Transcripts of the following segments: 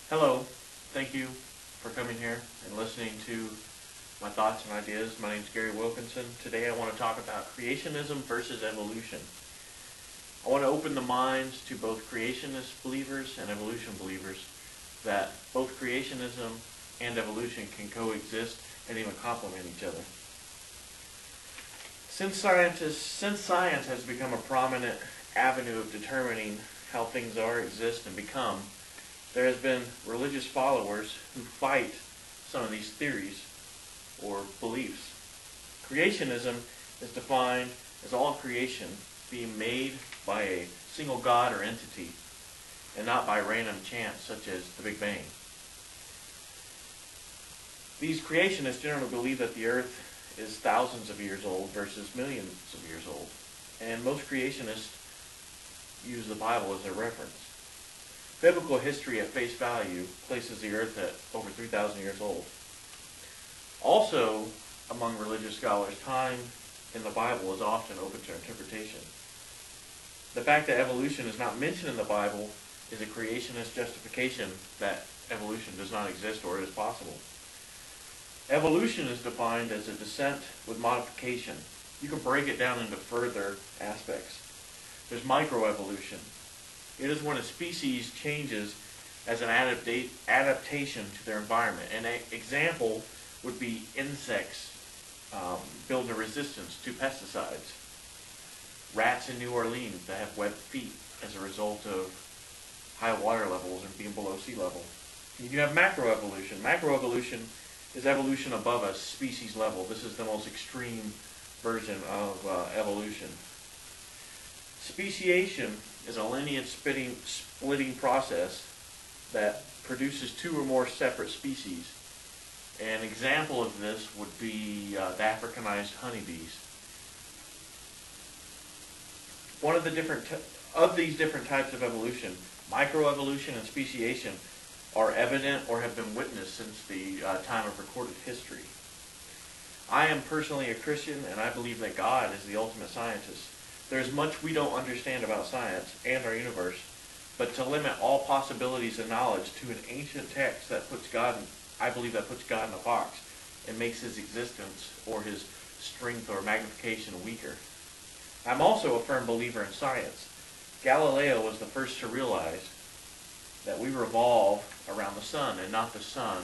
Hello, thank you for coming here and listening to my thoughts and ideas. My name is Gary Wilkinson. Today I want to talk about creationism versus evolution. I want to open the minds to both creationist believers and evolution believers that both creationism and evolution can coexist and even complement each other. Since science has become a prominent avenue of determining how things are, exist, and become, there has been religious followers who fight some of these theories or beliefs. Creationism is defined as all creation being made by a single God or entity and not by random chance such as the Big Bang. These creationists generally believe that the earth is thousands of years old versus millions of years old, and most creationists use the Bible as their reference. Biblical history at face value places the earth at over 3,000 years old. Also, among religious scholars, time in the Bible is often open to interpretation. The fact that evolution is not mentioned in the Bible is a creationist justification that evolution does not exist or is possible. Evolution is defined as a descent with modification. You can break it down into further aspects. There's microevolution. It is when a species changes as an adaptation to their environment. An example would be insects building a resistance to pesticides. Rats in New Orleans that have webbed feet as a result of high water levels and being below sea level. You have macroevolution. Macroevolution is evolution above a species level. This is the most extreme version of evolution. Speciation is a lineage splitting process that produces two or more separate species. An example of this would be the Africanized honeybees. One of these different types of evolution, microevolution and speciation, are evident or have been witnessed since the time of recorded history. I am personally a Christian, and I believe that God is the ultimate scientist. There is much we don't understand about science and our universe, but to limit all possibilities and knowledge to an ancient text that puts God, I believe that puts God in a box and makes his existence or his strength or magnification weaker. I'm also a firm believer in science. Galileo was the first to realize that we revolve around the sun and not the sun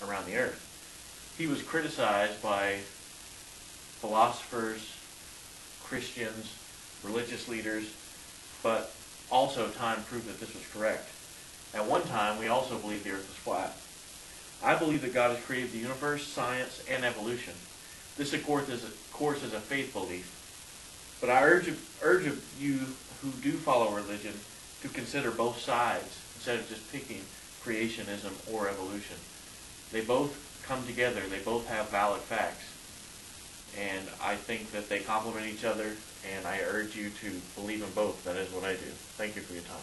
around the earth. He was criticized by philosophers, Christians, religious leaders, but also time proved that this was correct. At one time, we also believed the earth was flat. I believe that God has created the universe, science, and evolution. This, of course, is a faith belief. But I urge you who do follow religion to consider both sides instead of just picking creationism or evolution. They both come together. They both have valid facts. And I think that they complement each other, and I urge you to believe in both. That is what I do. Thank you for your time.